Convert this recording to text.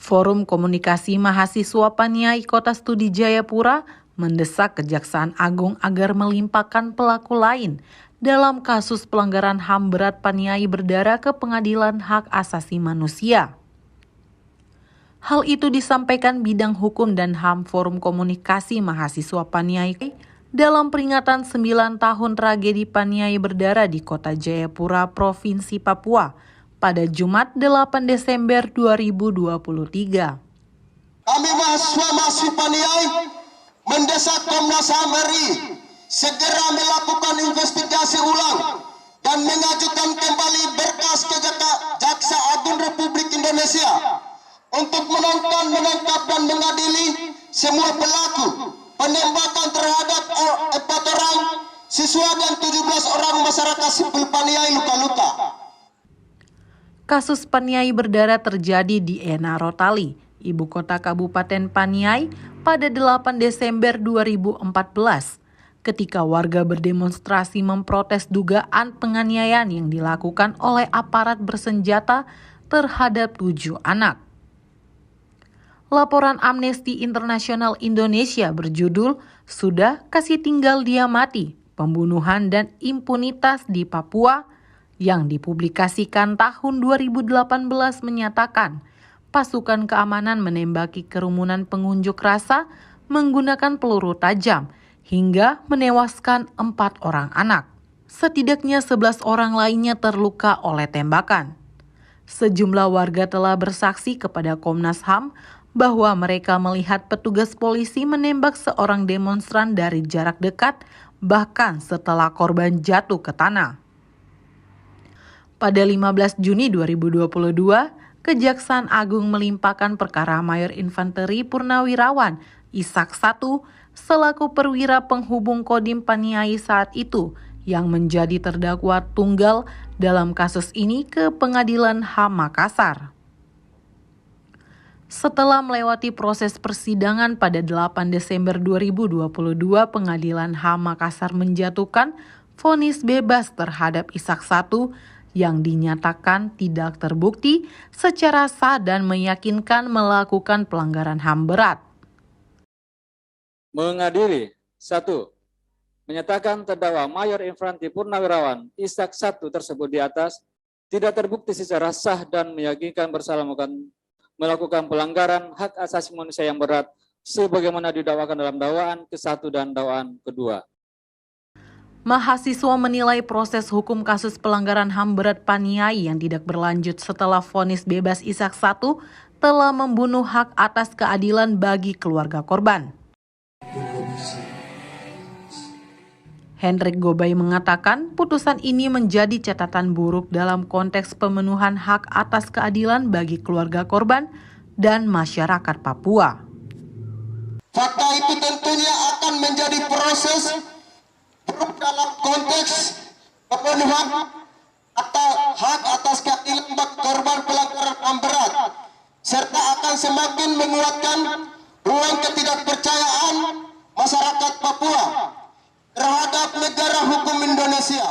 Forum Komunikasi Mahasiswa Paniai Kota Studi Jayapura mendesak Kejaksaan Agung agar melimpahkan pelaku lain dalam kasus pelanggaran HAM berat Paniai berdarah ke Pengadilan Hak Asasi Manusia. Hal itu disampaikan Bidang Hukum dan HAM Forum Komunikasi Mahasiswa Paniai dalam peringatan 9 tahun tragedi Paniai berdarah di Kota Jayapura, Provinsi Papua pada Jumat 8 Desember 2023. Kami mahasiswa Paniai mendesak Komnas HAM RI segera melakukan investigasi ulang dan mengajukan kembali berkas ke Jaksa Agung Republik Indonesia untuk menangkap dan mengadili semua pelaku penembakan terhadap 4 orang siswa dan 17 orang masyarakat sipil Paniai luka-luka. Kasus Paniai berdarah terjadi di Enarotali, ibu kota Kabupaten Paniai, pada 8 Desember 2014, ketika warga berdemonstrasi memprotes dugaan penganiayaan yang dilakukan oleh aparat bersenjata terhadap 7 anak. Laporan Amnesty International Indonesia berjudul "Sudah Kasih Tinggal Dia Mati, Pembunuhan dan Impunitas di Papua" yang dipublikasikan tahun 2018 menyatakan pasukan keamanan menembaki kerumunan pengunjuk rasa menggunakan peluru tajam hingga menewaskan 4 orang anak. Setidaknya 11 orang lainnya terluka oleh tembakan. Sejumlah warga telah bersaksi kepada Komnas HAM bahwa mereka melihat petugas polisi menembak seorang demonstran dari jarak dekat bahkan setelah korban jatuh ke tanah. Pada 15 Juni 2022, Kejaksaan Agung melimpahkan perkara Mayor Infanteri Purnawirawan Ishak I selaku perwira penghubung Kodim Paniai saat itu yang menjadi terdakwa tunggal dalam kasus ini ke Pengadilan HAM Makassar. Setelah melewati proses persidangan pada 8 Desember 2022, Pengadilan HAM Makassar menjatuhkan vonis bebas terhadap Ishak I yang dinyatakan tidak terbukti secara sah dan meyakinkan melakukan pelanggaran HAM berat. Mengadili 1. Menyatakan terdakwa Mayor Infanteri Purnawirawan Ishak I tersebut di atas tidak terbukti secara sah dan meyakinkan bersalah melakukan pelanggaran hak asasi manusia yang berat sebagaimana didakwakan dalam dakwaan ke-1 dan dakwaan ke-2. Mahasiswa menilai proses hukum kasus pelanggaran HAM berat Paniai yang tidak berlanjut setelah vonis bebas Ishak I telah membunuh hak atas keadilan bagi keluarga korban. Hendrik Gobay mengatakan putusan ini menjadi catatan buruk dalam konteks pemenuhan hak atas keadilan bagi keluarga korban dan masyarakat Papua. Fakta itu tentunya akan menjadi proses dalam konteks pemenuhan atau hak atas keadilan bagi korban pelanggaran HAM berat, serta akan semakin menguatkan ruang ketidakpercayaan masyarakat Papua terhadap negara hukum Indonesia.